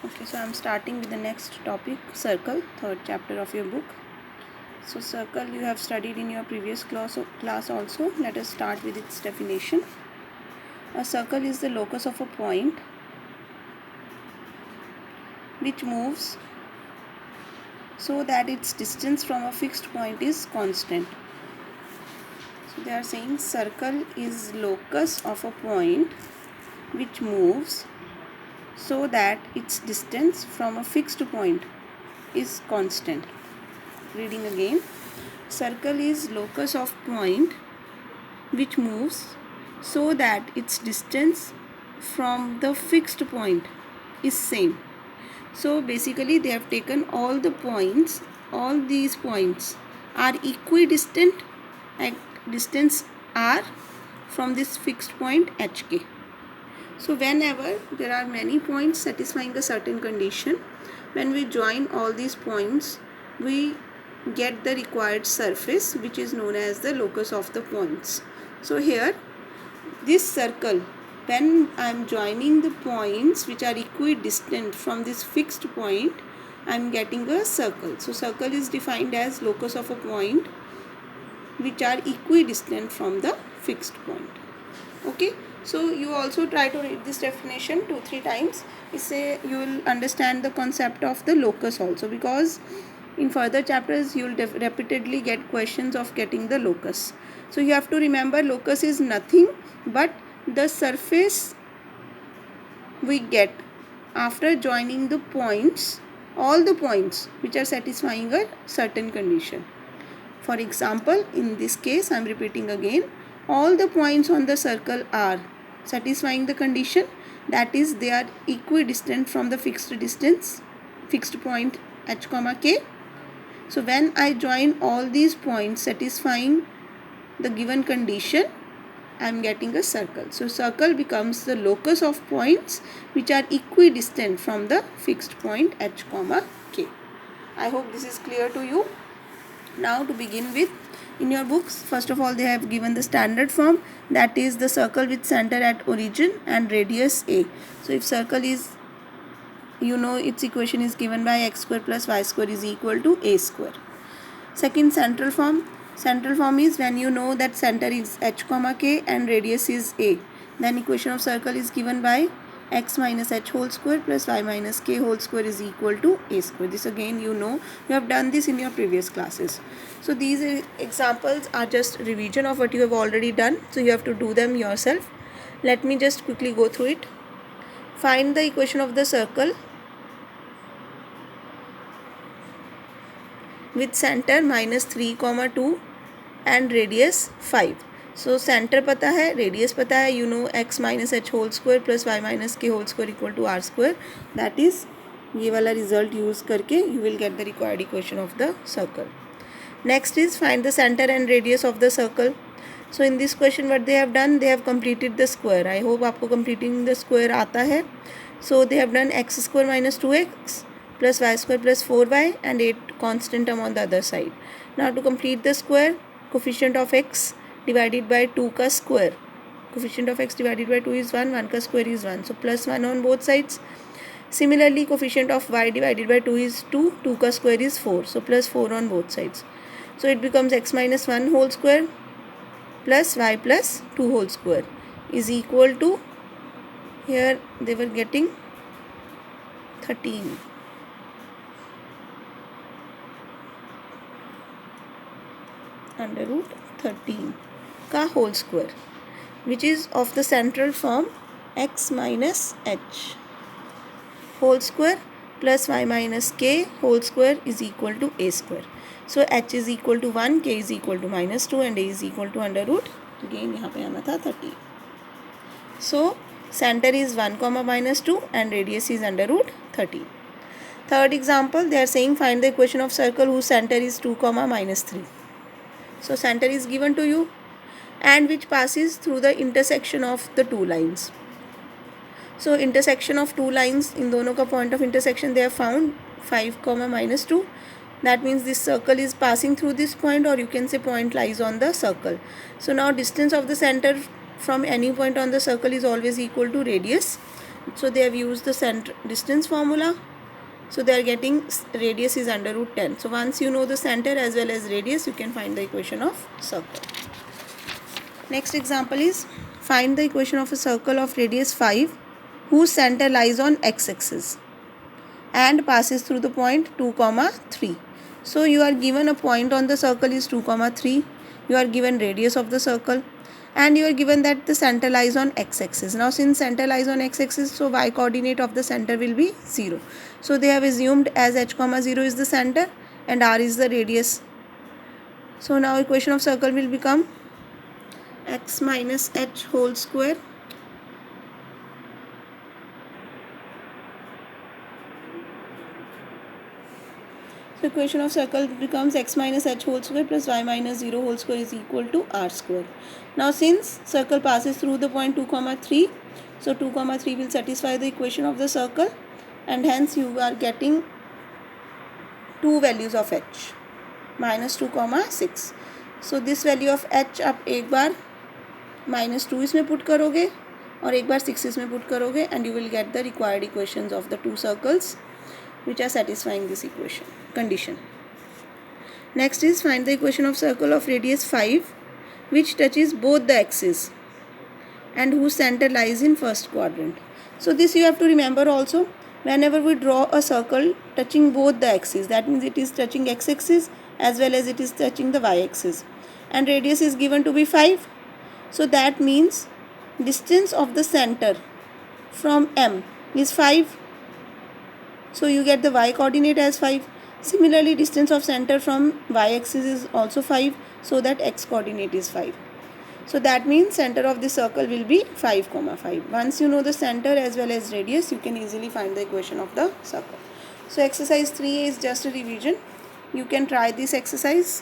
Okay, so I'm starting with the next topic, circle, third chapter of your book. So circle you have studied in your previous class also. Let us start with its definition. A circle is the locus of a point which moves so that its distance from a fixed point is constant. So they are saying circle is locus of a point which moves so that its distance from a fixed point is constant. Reading again. Circle is locus of point which moves so that its distance from the fixed point is same. So basically they have taken all the points, all these points are equidistant at distance r from this fixed point hk. So whenever there are many points satisfying a certain condition, when we join all these points, we get the required surface which is known as the locus of the points. So here this circle, when I am joining the points which are equidistant from this fixed point, I am getting a circle. So circle is defined as locus of a point which are equidistant from the fixed point. Okay, so you also try to read this definition 2-3 times. Say you will understand the concept of the locus also, because in further chapters you will repeatedly get questions of getting the locus. So you have to remember locus is nothing but the surface we get after joining the points, all the points which are satisfying a certain condition. For example, in this case I am repeating again, all the points on the circle are satisfying the condition, that is they are equidistant from the fixed point h comma k. So when I join all these points satisfying the given condition, I am getting a circle. So circle becomes the locus of points which are equidistant from the fixed point h comma k. I hope this is clear to you. Now to begin with, in your books, first of all they have given the standard form, that is the circle with center at origin and radius a. So if circle is, you know, its equation is given by x square plus y square is equal to a square. Second, central form. Central form is when you know that center is h comma k and radius is a, then equation of circle is given by x minus h whole square plus y minus k whole square is equal to a square. This again you know, you have done this in your previous classes. So these examples are just revision of what you have already done, so you have to do them yourself. Let me just quickly go through it. Find the equation of the circle with center minus 3,2 and radius 5. So center पता है, radius पता है, you know x minus h whole square plus y minus k whole square equal to r square. That is, ये वाला result use करके you will get the required equation of the circle. Next is find the center and radius of the circle. So in this question what they have done, they have completed the square. I hope आपको completing the square आता है. So they have done x square minus 2x plus y square plus 4y and 8 constant term on the other side. Now to complete the square, coefficient of x divided by 2 का square. Coefficient of x divided by 2 is 1, 1 का square is 1. So plus 1 on both sides. Similarly, coefficient of y divided by 2 is 2, 2 का square is 4. So plus 4 on both sides. So it becomes x minus 1 whole square plus y plus 2 whole square is equal to, here they were getting 13. Under root 13 का whole square, which is of the central form x minus h whole square plus y minus k whole square is equal to a square. So h is equal to 1, k is equal to minus 2 and a is equal to under root, again यहाँ पे आना था 13. So center is 1 comma minus 2 and radius is under root 13. Third example, they are saying find the equation of circle whose center is 2 comma minus 3. So center is given to you and which passes through the intersection of the two lines. So intersection of two lines, in दोनों का point of intersection they have found 5 comma minus 2. That means this circle is passing through this point, or you can say point lies on the circle. So now distance of the center from any point on the circle is always equal to radius. So they have used the center distance formula. So they are getting radius is under root 10. So once you know the center as well as radius, you can find the equation of circle. Next example is find the equation of a circle of radius 5 whose center lies on x-axis and passes through the point 2, 3. So you are given a point on the circle is 2, 3. You are given radius of the circle and you are given that the center lies on x-axis. Now since center lies on x-axis, so y coordinate of the center will be 0. So they have assumed as h, 0 is the center and r is the radius. So now equation of circle will become x minus h whole square So equation of circle becomes x minus h whole square plus y minus 0 whole square is equal to r square. Now since circle passes through the point 2, 3, so 2, 3 will satisfy the equation of the circle and hence you are getting two values of h minus 2, 6. So this value of h आप एक बार minus 2 इसमें put करोगे और एक बार 6 इसमें put करोगे and you will get the required equations of the two circles which are satisfying this condition. Next is find the equation of circle of radius 5 which touches both the axes and whose center lies in first quadrant. So this you have to remember also, whenever we draw a circle touching both the axes, that means it is touching x-axis as well as it is touching the y-axis, and radius is given to be 5. So that means distance of the center from M is 5. So you get the y coordinate as 5. Similarly, distance of center from y-axis is also 5, so that x coordinate is 5. So that means center of the circle will be 5, 5. Once you know the center as well as radius, you can easily find the equation of the circle. So exercise 3 is just a revision. You can try this exercise.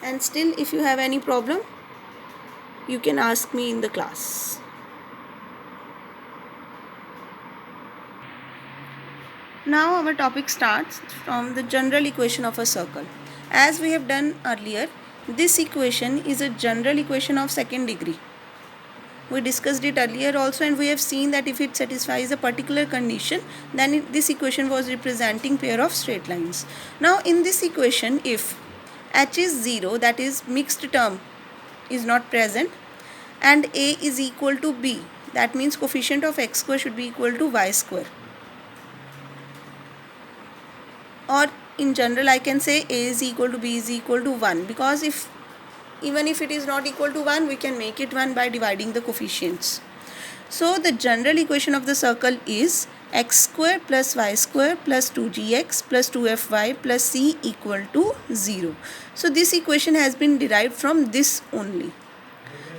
And still, if you have any problem, you can ask me in the class. Now our topic starts from the general equation of a circle. As we have done earlier, this equation is a general equation of second degree. We discussed it earlier also, and we have seen that if it satisfies a particular condition, then this equation was representing pair of straight lines. Now in this equation, if h is 0, that is mixed term is not present, and a is equal to b, that means coefficient of x square should be equal to y square. Or in general I can say a is equal to b is equal to 1, because even if it is not equal to 1, we can make it 1 by dividing the coefficients. So the general equation of the circle is x square plus y square plus 2gx plus 2fy plus c equal to 0. So this equation has been derived from this only.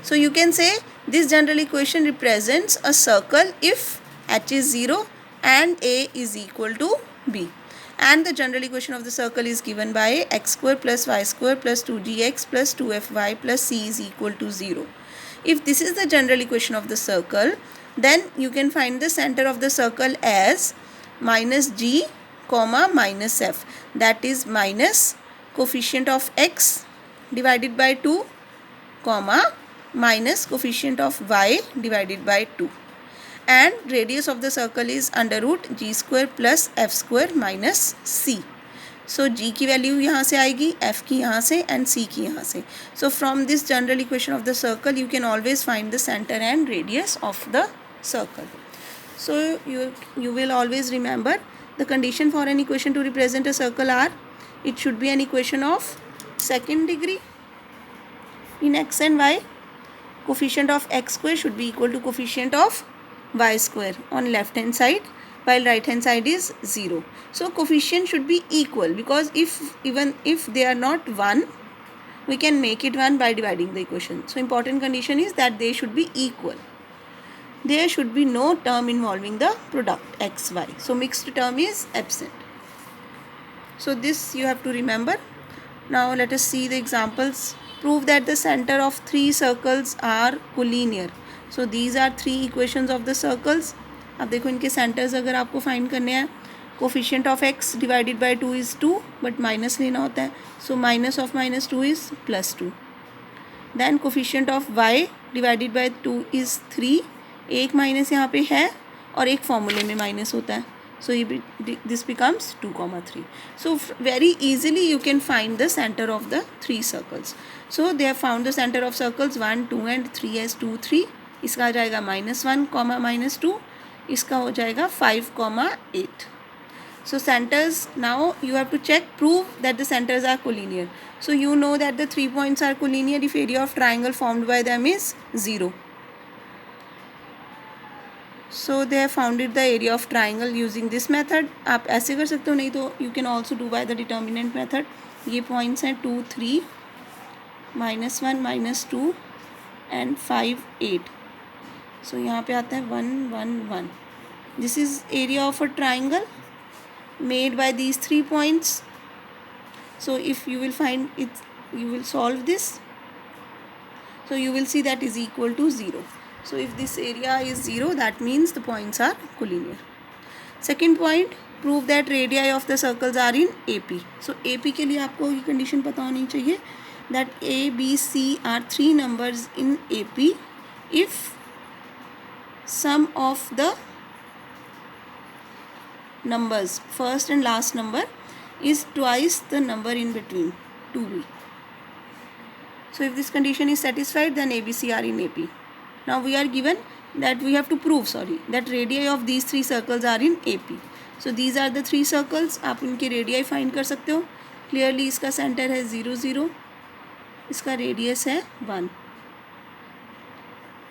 So you can say this general equation represents a circle if h is 0 and a is equal to b. And the general equation of the circle is given by x square plus y square plus 2gx plus 2fy plus c is equal to 0. If this is the general equation of the circle, then you can find the center of the circle as minus g, minus f. That is minus coefficient of x divided by 2, minus coefficient of y divided by 2. And radius of the circle is under root g square plus f square minus c. So g की value यहाँ से आएगी, f की यहाँ से and c की यहाँ से. So from this general equation of the circle, you can always find the center and radius of the circle. So you will always remember the condition for an equation to represent a circle are, it should be an equation of second degree in x and y. Coefficient of x square should be equal to coefficient of y square on left hand side, while right hand side is 0. So coefficient should be equal, because even if they are not 1, we can make it 1 by dividing the equation. So important condition is that they should be equal. There should be no term involving the product x, y. So mixed term is absent. So this you have to remember. Now let us see the examples. Prove that the center of three circles are collinear. So these are three equations of the circles. अब देखो इनके centers अगर आपको find करने हैं, coefficient of x divided by 2 is 2, but minus लेना होता है. So minus of minus 2 is plus 2. Then coefficient of y divided by 2 is 3, एक माइनस यहाँ पे है और एक फॉर्मूले में माइनस होता है. So this becomes 2, 3. So very easily you can find the center of the three circles. So they have found the center of circles 1, 2 and 3 as 2, 3. इसका आ जाएगा -1, -2. इसका हो जाएगा 5, 8. So centers, now you have to check, prove that the centers are collinear. So you know that the 3 points are collinear if area of triangle formed by them is 0. So they have founded the area of triangle using this method. आप ऐसे कर सकते हो, नहीं तो you can also do by the determinant method. ये points हैं 2, 3, -1, -2 and 5, 8. So यहाँ पे आता है 1, 1, 1. This is area of a triangle made by these 3 points. So if you will find it, you will solve this. So you will see that is equal to 0. So if this area is 0, that means the points are collinear. Second point, prove that radii of the circles are in AP. So AP के लिए आपको ये condition पता होनी चाहिए that A, B, C are 3 numbers in AP if sum of the numbers, first and last number, is twice the number in between, 2B. So if this condition is satisfied, then ABC are in AP. Now we are given that we have to prove that radii of these 3 circles are in AP. So these are the 3 circles. आप उनके radii find कर सकते हो. Clearly इसका center है 0, 0. इसका radius है 1.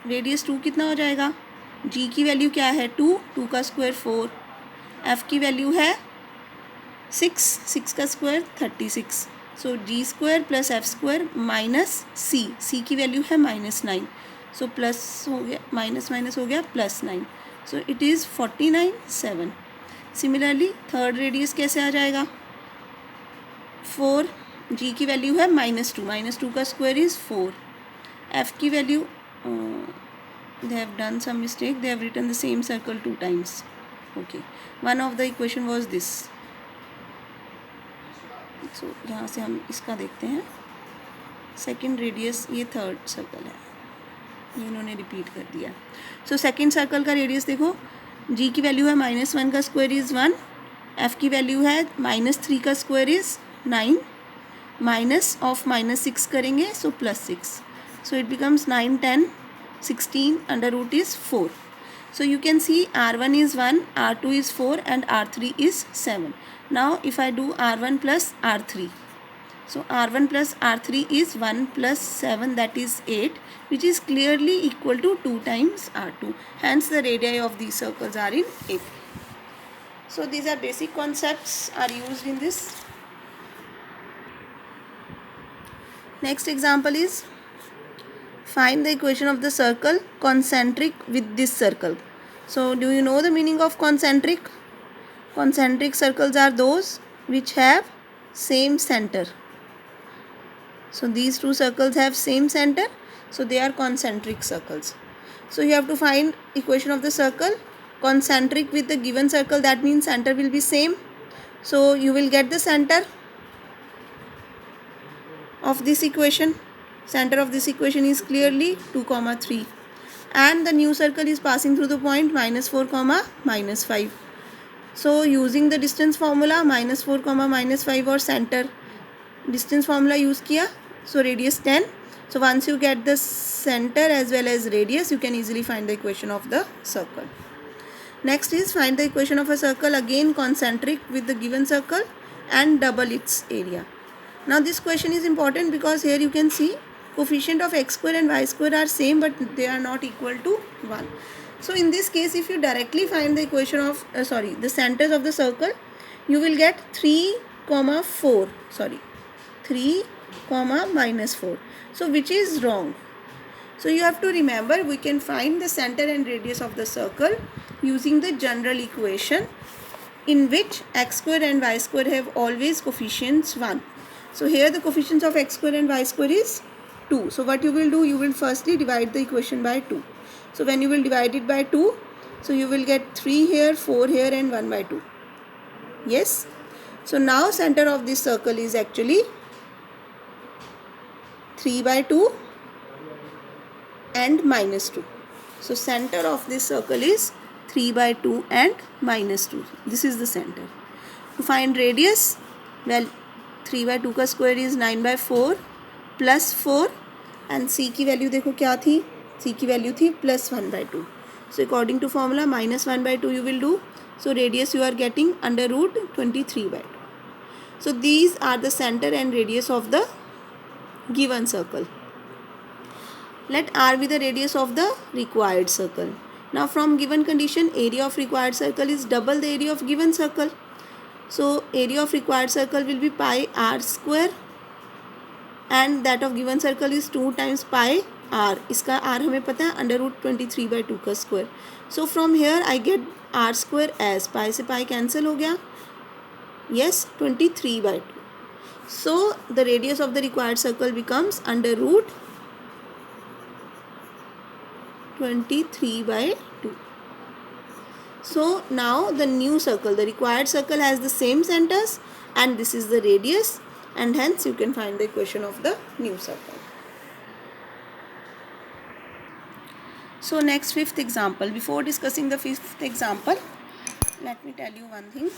Radius 2 कितना हो जाएगा? G की वैल्यू क्या है? 2, 2 का स्क्वायर 4. F की वैल्यू है 6, 6 का स्क्वायर 36. सो G square plus F square minus C की वैल्यू है -9. सो प्लस हो गया, माइनस माइनस हो गया +9. So it is 49, 7. Similarly third radius कैसे आ जाएगा? 4. G की वैल्यू है -2. -2 का स्क्वायर इज़ 4. F की value, they have done some mistake. They have written the same circle 2 times. Okay. One of the equation was this. So यहाँ से हम इसका देखते हैं. सेकेंड रेडियस, ये थर्ड सर्कल है, ये इन्होंने रिपीट कर दिया. सो सेकेंड सर्कल का रेडियस देखो. G की वैल्यू है -1 का स्क्वायर इज़ 1. F की वैल्यू है -3 का स्क्वायर इज़ 9. माइनस ऑफ -6 करेंगे, so +6. So it becomes 9, 10, 16 under root is 4. So you can see R1 is 1, R2 is 4 and R3 is 7. Now if I do R1 plus R3. So R1 plus R3 is 1 plus 7, that is 8, which is clearly equal to 2 times R2. Hence the radii of these circles are in AP. So these are basic concepts are used in this. Next example is, find the equation of the circle concentric with this circle. So do you know the meaning of concentric? Concentric circles are those which have same center. So these 2 circles have same center, so they are concentric circles. So you have to find equation of the circle concentric with the given circle. That means center will be same. So you will get the center of this equation. Center of this equation is clearly 2, 3. And the new circle is passing through the point -4, -5. So using the distance formula, -4, -5 और center distance formula use किया. So radius 10. So once you get the center as well as radius, you can easily find the equation of the circle. Next is find the equation of a circle, again concentric with the given circle, and double its area. Now this question is important because here you can see coefficient of x square and y square are same, but they are not equal to 1. So in this case, if you directly find the equation of the centers of the circle, you will get 3, 4. 3, -4. So which is wrong? So you have to remember, we can find the center and radius of the circle using the general equation in which x square and y square have always coefficients 1. So here the coefficients of x square and y square is 2. So what you will do, you will firstly divide the equation by 2. So when you will divide it by 2, so you will get 3 here, 4 here and 1 by 2. Yes. So now center of this circle is actually 3 by 2 and -2. So center of this circle is 3 by 2 and minus 2. This is the center. To find radius, well 3 by 2 का square is 9 by 4 plus 4 and c की value देखो क्या थी, c की value थी plus 1 by 2. So according to formula minus 1 by 2 you will do. So radius you are getting under root 23 by 2. So these are the center and radius of the given circle. Let R be the radius of the required circle. Now from given condition, area of required circle is double the area of given circle. So area of required circle will be pi r square and that of given circle is 2 times pi r. इसका r हमें पता है under root 23 by 2 का square. So from here I get r square as pi से pi cancel हो गया. Yes, 23 by 2. So the radius of the required circle becomes under root 23 by 2. So now the new circle, the required circle has the same centers and this is the radius and hence you can find the equation of the new circle. So next fifth example. Before discussing the fifth example, let me tell you one thing.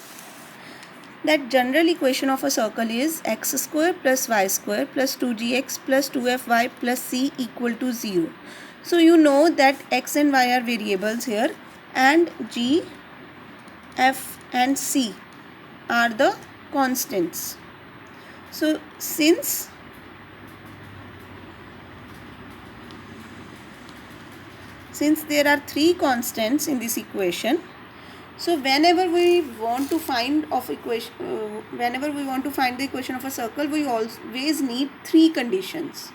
That general equation of a circle is x square plus y square plus 2gx plus 2fy plus c equal to 0. So you know that x and y are variables here and g, f and c are the constants. So since there are three constants in this equation, so whenever we want to find the equation of a circle, we always need three conditions.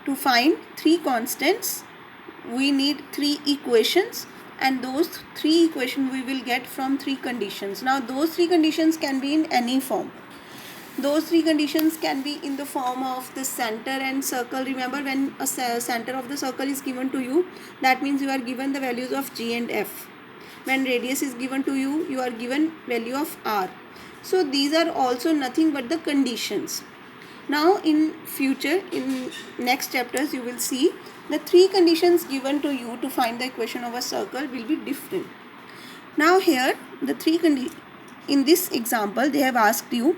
To find three constants, we need three equations and those three equations we will get from three conditions. Now those three conditions can be in any form. Those three conditions can be in the form of the center and circle. Remember, when a center of the circle is given to you, that means you are given the values of g and f. When radius is given to you, you are given value of r. So these are also nothing but the conditions. Now in future, in next chapters, you will see the three conditions given to you to find the equation of a circle will be different. Now here the in this example they have asked you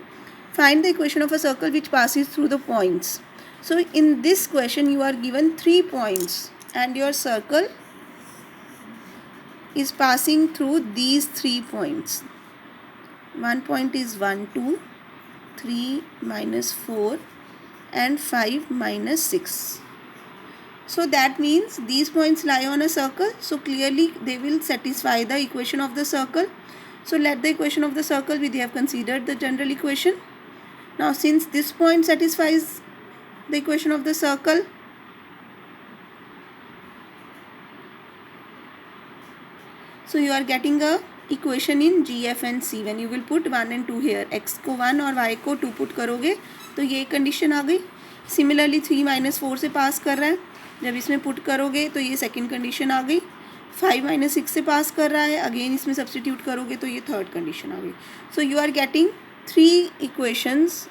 find the equation of a circle which passes through the points. So in this question you are given 3 points and your circle is passing through these 3 points. One point is 1, 2, 3, minus 4 and 5, minus 6. So that means these points lie on a circle. So clearly they will satisfy the equation of the circle. So let the equation of the circle be, they have considered the general equation. Now since this point satisfies the equation of the circle, so you are getting a equation in g, f and c. When you will put 1 and 2 here, x को 1 और y को 2 put करोगे तो ये condition आ गई. Similarly 3 minus 4 से पास कर रहा है, जब इसमें पुट करोगे तो ये सेकंड कंडीशन आ गई. 5 minus 6 से पास कर रहा है, अगेन इसमें सब्सटीट्यूट करोगे तो ये थर्ड कंडीशन आ गई. So you are getting 3 equations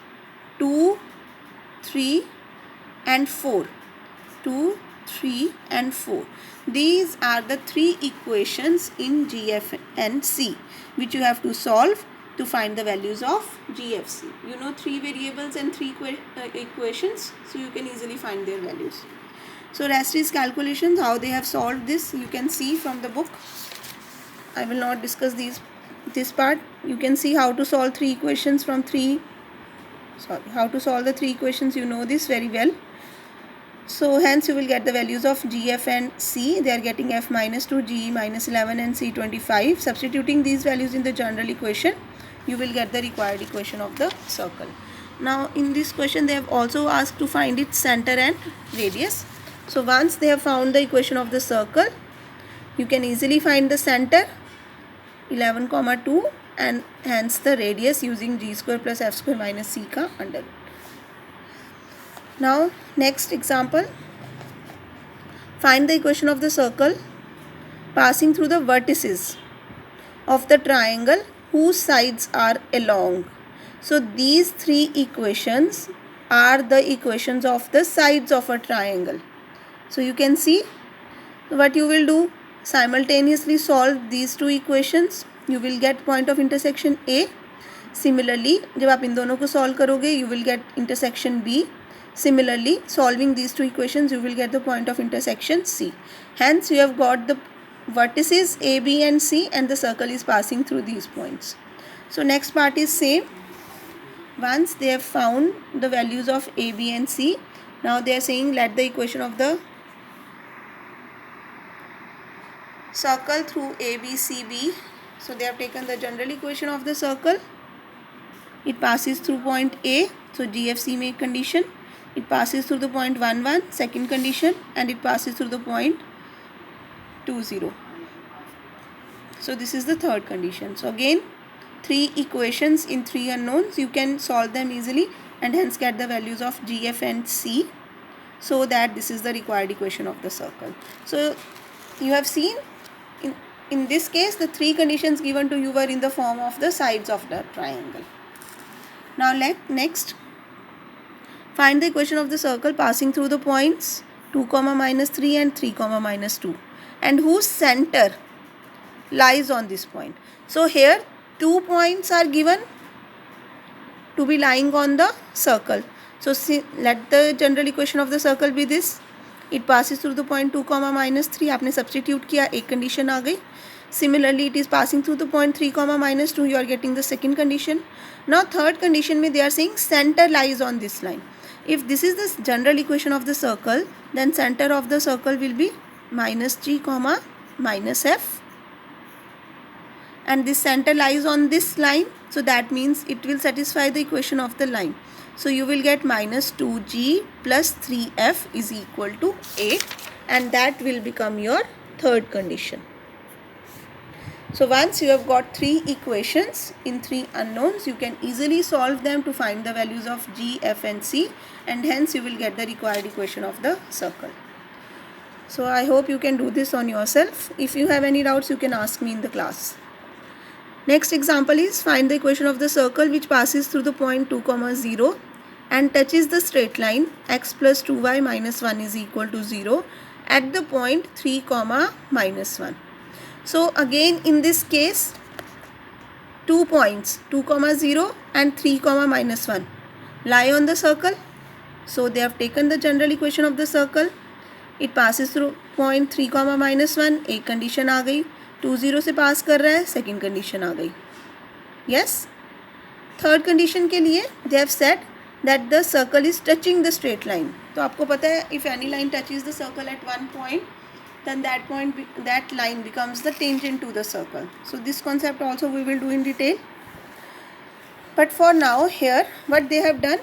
2, 3 and 4. 2, 3 and 4. These are the 3 equations in G, F and C which you have to solve to find the values of G, F, C. You know 3 variables and 3 equations, so you can easily find their values. So rest is calculations. How they have solved this you can see from the book. I will not discuss this part. You can see how to solve 3 equations from how to solve the 3 equations. You know this very well. So hence you will get the values of G, F and C. They are getting F minus 2, G minus 11 and C 25. Substituting these values in the general equation, you will get the required equation of the circle. Now in this question they have also asked to find its center and radius. So once they have found the equation of the circle, you can easily find the center 11, 2 and hence the radius using g square plus f square minus c ka under root. Now next example, find the equation of the circle passing through the vertices of the triangle whose sides are along. So these 3 equations are the equations of the sides of a triangle. So you can see what you will do, simultaneously solve these two equations, you will get point of intersection A. Similarly जब आप इन दोनों को solve करोगे you will get intersection B. Similarly solving these two equations you will get the point of intersection C. Hence you have got the vertices A, B and C and the circle is passing through these points. So next part is same. Once they have found the values of A, B and C, now they are saying let the equation of the circle through A, B, C, B. So they have taken the general equation of the circle. It passes through point A, so GFC make condition. It passes through the point 1, 1, second condition, and it passes through the point 2, 0. So this is the third condition. So again, 3 equations in 3 unknowns. You can solve them easily and hence get the values of G, F and C, so that this is the required equation of the circle. So you have seen in this case the 3 conditions given to you were in the form of the sides of the triangle. Now next find the equation of the circle passing through the points 2, -3 and 3, -2 and whose center lies on this point. So here 2 points are given to be lying on the circle. So let the general equation of the circle be this. It passes through the point 2, -3. आपने substitute किया, एक condition आ गई. Similarly it is passing through the point 3, -2. You are getting the second condition. Now third condition में they are saying center lies on this line. If this is the general equation of the circle, then center of the circle will be -G, -F. And this center lies on this line, so that means it will satisfy the equation of the line. So you will get -2G plus 3F is equal to 8 and that will become your third condition. So once you have got 3 equations in 3 unknowns, you can easily solve them to find the values of G, F and C and hence you will get the required equation of the circle. So I hope you can do this on yourself. If you have any doubts, you can ask me in the class. Next example is find the equation of the circle which passes through the point 2, 0 and touches the straight line x plus 2y minus 1 is equal to 0 at the point 3, -1. So again in this case 2 points 2, 0 and 3, -1 lie on the circle. So they have taken the general equation of the circle. It passes through point 3, -1. एक condition आ गई, 2, 0 से पास कर रहा है, second condition आ गई. Yes. Third condition के लिए they have said that the circle is touching the straight line. तो आपको पता है if any line touches the circle at one point, then that line becomes the tangent to the circle. So this concept also we will do in detail. But for now here what they have done,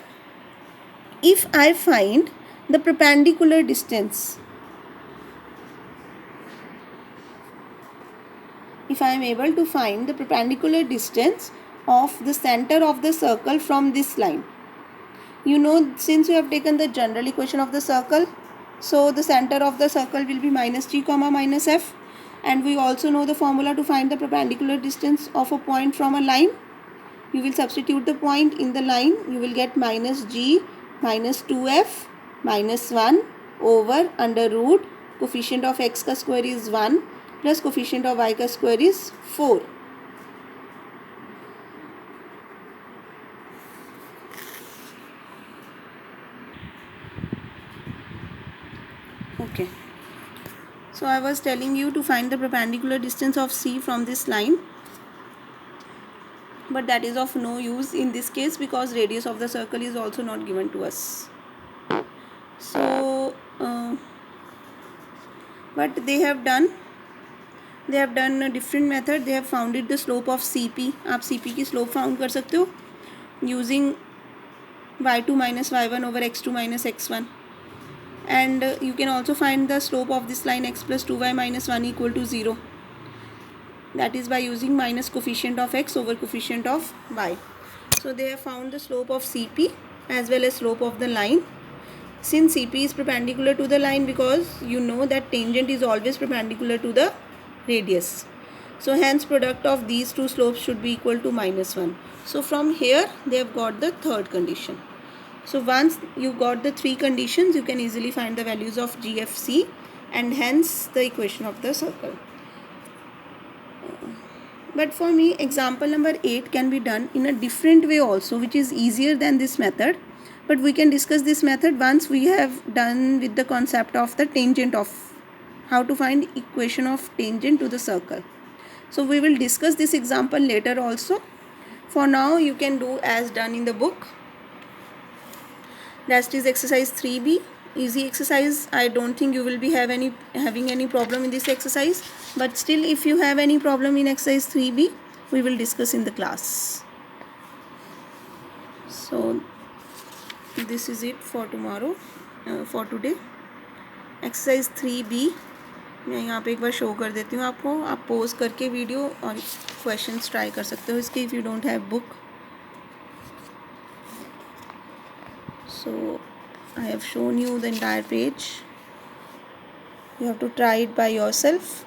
if I find the perpendicular distance, if I am able to find the perpendicular distance of the center of the circle from this line, you know, since you have taken the general equation of the circle, so the center of the circle will be -G, -F and we also know the formula to find the perpendicular distance of a point from a line. You will substitute the point in the line, you will get -G minus 2F minus 1 over under root coefficient of x का square is 1 plus coefficient of y का square is 4. Okay. So I was telling you to find the perpendicular distance of C from this line. But that is of no use in this case because radius of the circle is also not given to us. So what they have done a different method. They have founded the slope of CP. आप CP की slope found कर सकते हो using y2 minus y1 over x2 minus x1. And you can also find the slope of this line x plus 2y minus 1 equal to 0. That is by using minus coefficient of x over coefficient of y. So they have found the slope of CP as well as slope of the line. Since CP is perpendicular to the line, because you know that tangent is always perpendicular to the radius. So hence product of these two slopes should be equal to -1. So from here they have got the third condition. So once you got the three conditions, you can easily find the values of GFC and hence the equation of the circle. But for me, example number 8 can be done in a different way also, which is easier than this method. But we can discuss this method once we have done with the concept of the tangent of how to find equation of tangent to the circle. So we will discuss this example later also. For now, you can do as done in the book. That is exercise 3B. Easy exercise. I don't think you will be having any problem in this exercise. But still, if you have any problem in exercise 3B, we will discuss in the class. So this is it for tomorrow, for today. Exercise 3B मैं यहाँ पे एक बार show कर देती हूँ आपको. आप pose करके वीडियो और क्वेश्चंस ट्राई कर सकते हो इसके, if you don't have book. So I have shown you the entire page. You have to try it by yourself.